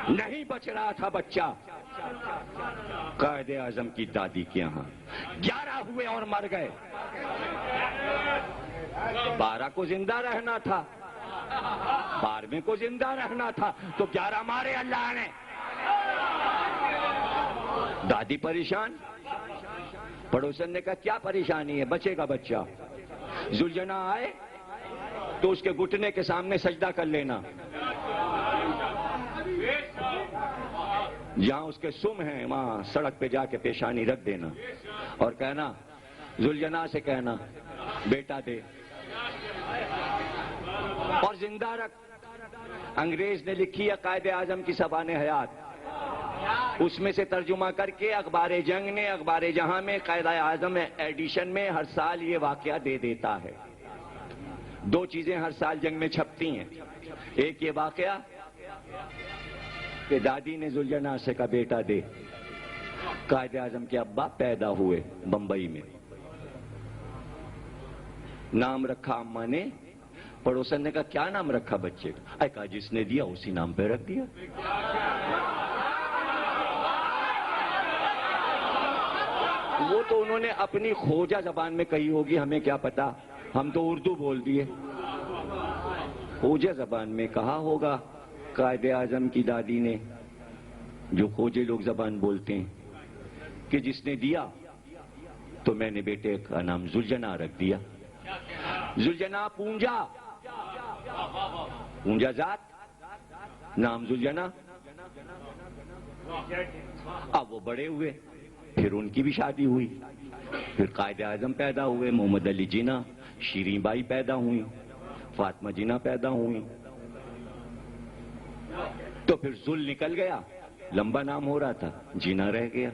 نہیں بچ رہا تھا بچہ قائد اعظم کی دادی کے یہاں، 11 ہوئے اور مر گئے، 12 کو زندہ رہنا تھا، 12ویں کو زندہ رہنا تھا، تو 11 مارے اللہ نے۔ دادی پریشان، پڑوسن نے کہا کیا پریشانی ہے، بچے گا بچہ۔ ذوالجناح آئے تو اس کے گھٹنے کے سامنے سجدہ کر لینا، جہاں اس کے سم ہیں وہاں سڑک پہ جا کے پیشانی رکھ دینا اور کہنا، ذوالجناح سے کہنا بیٹا دے اور زندہ رکھ۔ انگریز نے لکھی ہے قائد اعظم کی سبانِ حیات، اس میں سے ترجمہ کر کے اخبار جنگ نے اخبار جہاں میں قائد اعظم ایڈیشن میں ہر سال یہ واقعہ دے دیتا ہے۔ 2 چیزیں ہر سال جنگ میں چھپتی ہیں، ایک یہ واقعہ کہ دادی نے ذوالجناح سے کہا بیٹا دے، قائد اعظم کے ابا پیدا ہوئے بمبئی میں، نام رکھا اماں نے، پڑوسن نے کہا کیا نام رکھا بچے کا؟ کہا جس نے دیا اسی نام پہ رکھ دیا۔ وہ تو انہوں نے اپنی کھوجا زبان میں کہی ہوگی، ہمیں کیا پتا، ہم تو اردو بول دیے۔ کھوجا زبان میں کہا ہوگا قائد اعظم کی دادی نے، جو کھوجے لوگ زبان بولتے ہیں، کہ جس نے دیا تو میں نے بیٹے کا نام ذوالجناح رکھ دیا۔ ذوالجناح پونجا، پونجا ذات، نام ذوالجناح۔ اب وہ بڑے ہوئے، پھر ان کی بھی شادی ہوئی، پھر قائد اعظم پیدا ہوئے، محمد علی جناح، شیریں بائی پیدا ہوئی، فاطمہ جناح پیدا ہوئی، تو پھر ذل نکل گیا، لمبا نام ہو رہا تھا، جناح رہ گیا۔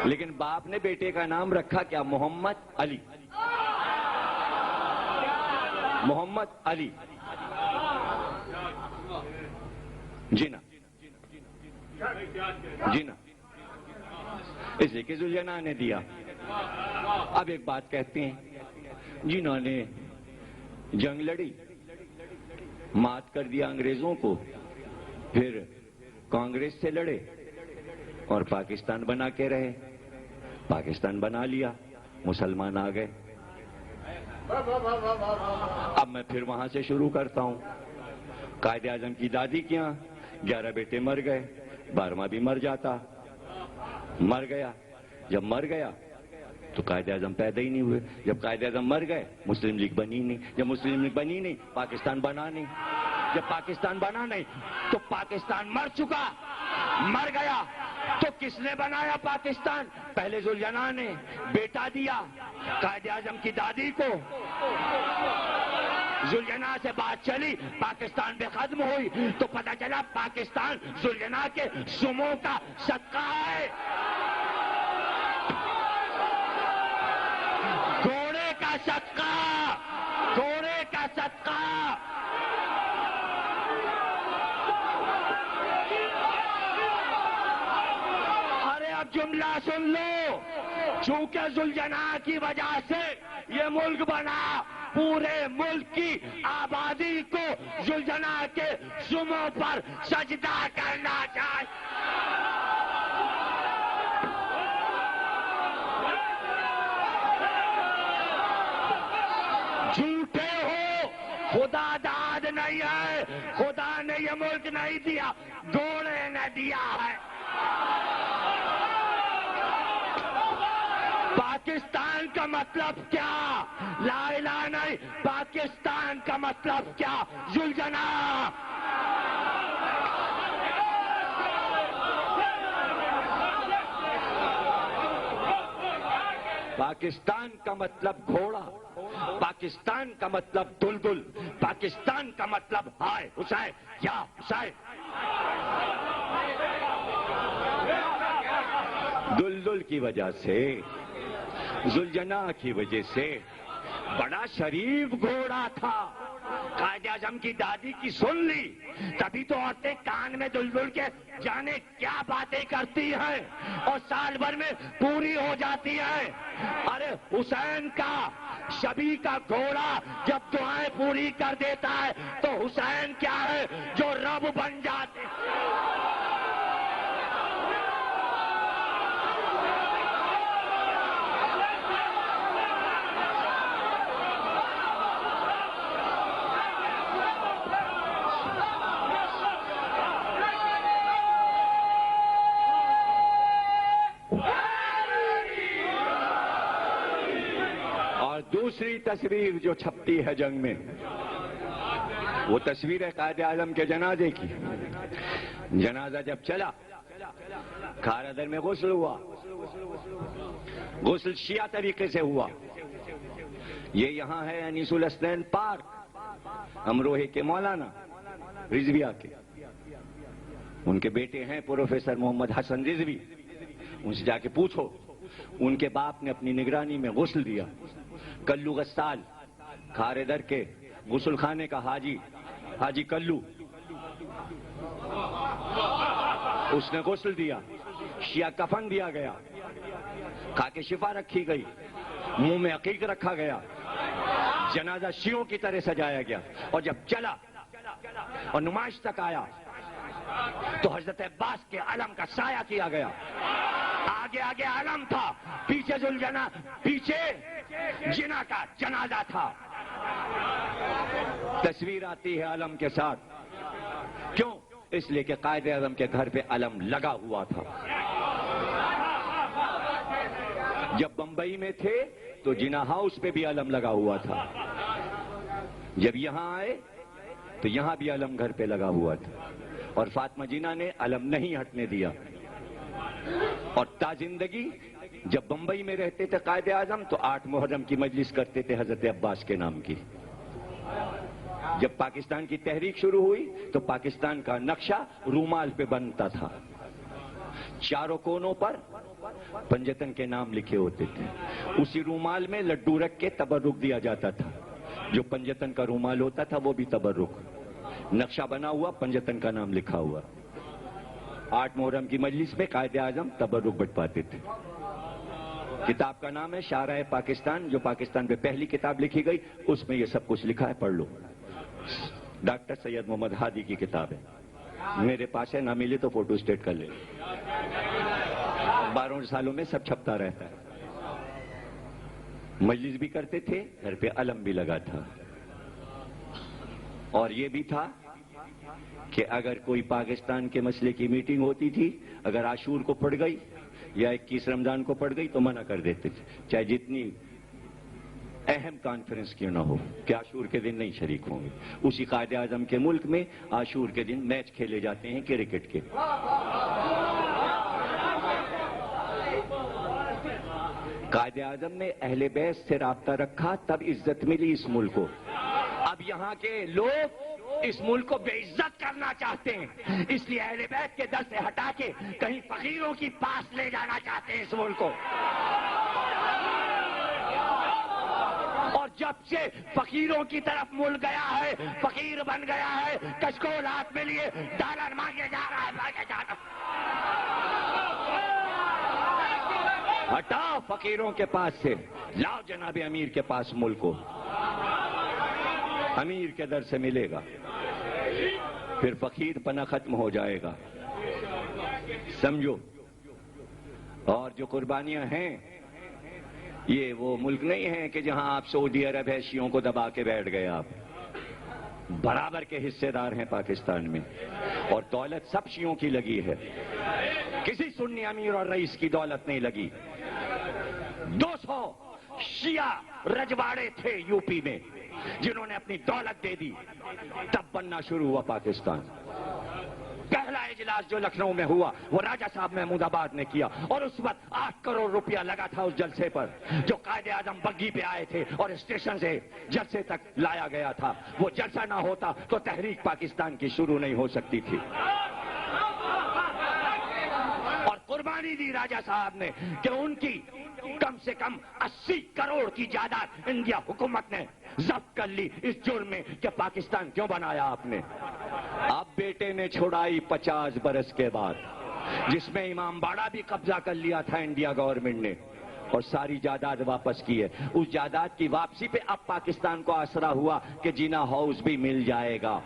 لیکن باپ نے بیٹے کا نام رکھا کیا؟ محمد علی، محمد علی جناح، جناح، اس لیے کہ ذوالجناح نے دیا۔ اب ایک بات کہتے ہیں، جنہوں نے جنگ لڑی، مات کر دیا انگریزوں کو، پھر کانگریس سے لڑے اور پاکستان بنا کے رہے، پاکستان بنا لیا، مسلمان آ گئے۔ اب میں پھر وہاں سے شروع کرتا ہوں۔ قائد اعظم کی دادی کے یہاں 11 بیٹے مر گئے، 12واں بھی مر جاتا، مر گیا۔ جب مر گیا تو قائد اعظم پیدا ہی نہیں ہوئے، جب قائد اعظم مر گئے مسلم لیگ بنی نہیں، جب مسلم لیگ بنی نہیں پاکستان بنا نہیں، جب پاکستان بنا نہیں تو پاکستان مر چکا، مر گیا تو کس نے بنایا پاکستان؟ پہلے ذوالجناح نے بیٹا دیا قائد اعظم کی دادی کو، ذوالجناح سے بات چلی، پاکستان پہ ختم ہوئی تو پتہ چلا پاکستان ذوالجناح کے سموں کا صدقہ ہے، گھوڑے کا صدقہ، گھوڑے کا صدقہ۔ ارے اب جملہ سن لو، چونکہ ذوالجناح کی وجہ سے یہ ملک بنا، پورے ملک کی آبادی کو ذوالجناح کے سموں پر سجدہ کرنا چاہیے۔ جھوٹے ہو، خدا داد نہیں ہے، خدا نے یہ ملک نہیں دیا، گھوڑے نے دیا ہے۔ پاکستان کا مطلب کیا؟ لا الہ نہیں، پاکستان کا مطلب کیا؟ ذوالجناح۔ پاکستان کا مطلب گھوڑا، پاکستان کا مطلب دلدل، پاکستان کا مطلب ہائے حسین یا حسین۔ دلدل کی وجہ سے، ذوالجناح کی وجہ سے، بڑا شریف گھوڑا تھا، قائد اعظم کی دادی کی سن لی، تبھی تو عورتیں کان میں دلدل کے جانے کیا باتیں کرتی ہیں اور سال بھر میں پوری ہو جاتی ہیں۔ ارے حسین کا شبی کا گھوڑا جب دعائیں پوری کر دیتا ہے تو حسین کیا ہے جو رب بن جاتے ہیں۔ دوسری تصویر جو چھپتی ہے جنگ میں وہ تصویر ہے قائد اعظم کے جنازے کی۔ جنازہ جب چلا کھارا در میں غسل ہوا، غسل شیعہ طریقے سے ہوا۔ یہ یہاں ہے انیس الحسنین پارک، امروہے کے مولانا رضویہ کے، ان کے بیٹے ہیں پروفیسر محمد حسن رضوی، ان سے جا کے پوچھو۔ ان کے باپ نے اپنی نگرانی میں غسل دیا۔ کلو غسال کھارے در کے غسل خانے کا حاجی کلو، اس نے غسل دیا، شیعہ کفن دیا گیا، کھا کے شفا رکھی گئی، منہ میں عقیق رکھا گیا، جنازہ شیعوں کی طرح سجایا گیا۔ اور جب چلا اور نمائش تک آیا تو حضرت عباس کے علم کا سایہ کیا گیا۔ آگے آگے علم تھا، پیچھے پیچھے جنا کا جنازہ تھا۔ تصویر آتی ہے علم کے ساتھ، کیوں؟ اس لیے کہ قائد اعظم کے گھر پہ علم لگا ہوا تھا۔ جب بمبئی میں تھے تو جنا ہاؤس پہ بھی علم لگا ہوا تھا، جب یہاں آئے تو یہاں بھی علم گھر پہ لگا ہوا تھا، اور فاطمہ جینا نے علم نہیں ہٹنے دیا۔ اور تا زندگی جب بمبئی میں رہتے تھے قائد اعظم تو 8 محرم کی مجلس کرتے تھے حضرت عباس کے نام کی۔ جب پاکستان کی تحریک شروع ہوئی تو پاکستان کا نقشہ رومال پہ بنتا تھا، چاروں کونوں پر پنجتن کے نام لکھے ہوتے تھے، اسی رومال میں لڈو رکھ کے تبرک دیا جاتا تھا۔ جو پنجتن کا رومال ہوتا تھا وہ بھی تبرک، نقشہ بنا ہوا، پنجتن کا نام لکھا ہوا۔ 8 محرم کی مجلس میں قائد اعظم تبرک بٹواتے تھے۔ کتاب کا نام ہے شارع پاکستان، جو پاکستان پہ پہلی کتاب لکھی گئی، اس میں یہ سب کچھ لکھا ہے، پڑھ لو۔ ڈاکٹر سید محمد ہادی کی کتاب ہے، میرے پاس ہے، نہ ملے تو فوٹو اسٹیٹ کر لے۔ 12 سالوں میں سب چھپتا رہتا ہے۔ مجلس بھی کرتے تھے، گھر پہ علم بھی لگا تھا، اور یہ بھی تھا کہ اگر کوئی پاکستان کے مسئلے کی میٹنگ ہوتی تھی، اگر عاشور کو پڑ گئی یا 21 رمضان کو پڑ گئی تو منع کر دیتے تھے، چاہے جتنی اہم کانفرنس کیوں نہ ہو، کہ عاشور کے دن نہیں شریک ہوں گے۔ اسی قائد اعظم کے ملک میں عاشور کے دن میچ کھیلے جاتے ہیں کرکٹ کے۔ قائد اعظم نے اہل بیت سے رابطہ رکھا، تب عزت ملی اس ملک کو۔ اب یہاں کے لوگ اس ملک کو بے عزت کرنا چاہتے ہیں، اس لیے اہل بیت کے در سے ہٹا کے کہیں فقیروں کی پاس لے جانا چاہتے ہیں اس ملک کو۔ اور جب سے فقیروں کی طرف ملک گیا ہے، فقیر بن گیا ہے، کشکول ہاتھ میں لیے ڈالر مانگے جا رہا ہے، مانگے جا رہا ہے۔ ہٹاؤ فقیروں کے پاس سے، لاؤ جناب امیر کے پاس ملک کو، امیر کے در سے ملے گا، پھر فقیر پنا ختم ہو جائے گا، سمجھو۔ اور جو قربانیاں ہیں، یہ وہ ملک نہیں ہے کہ جہاں آپ سعودی عرب ہے شیعوں کو دبا کے بیٹھ گئے، آپ برابر کے حصے دار ہیں پاکستان میں، اور دولت سب شیعوں کی لگی ہے، کسی سنی امیر اور رئیس کی دولت نہیں لگی۔ 200 شیعہ رجواڑے تھے یو پی میں جنہوں نے اپنی دولت دے دی، تب بننا شروع ہوا پاکستان۔ پہلا اجلاس جو لکھنؤ میں ہوا وہ راجہ صاحب محمود آباد نے کیا، اور اس وقت 8 کروڑ روپیہ لگا تھا اس جلسے پر، جو قائد اعظم بگی پہ آئے تھے اور اسٹیشن سے جلسے تک لایا گیا تھا۔ وہ جلسہ نہ ہوتا تو تحریک پاکستان کی شروع نہیں ہو سکتی تھی۔ اور قربانی دی راجہ صاحب نے کہ ان کی کم سے کم 80 کروڑ کی جائیداد انڈیا حکومت نے ضبط کر لی اس جرم میں کہ پاکستان کیوں بنایا آپ نے۔ اب بیٹے نے چھڑائی 50 برس کے بعد، جس میں امام باڑہ بھی قبضہ کر لیا تھا انڈیا گورنمنٹ نے، اور ساری جائیداد واپس کی ہے. اس جائیداد کی واپسی پہ اب پاکستان کو آسرا ہوا کہ جینا ہاؤس بھی مل جائے گا.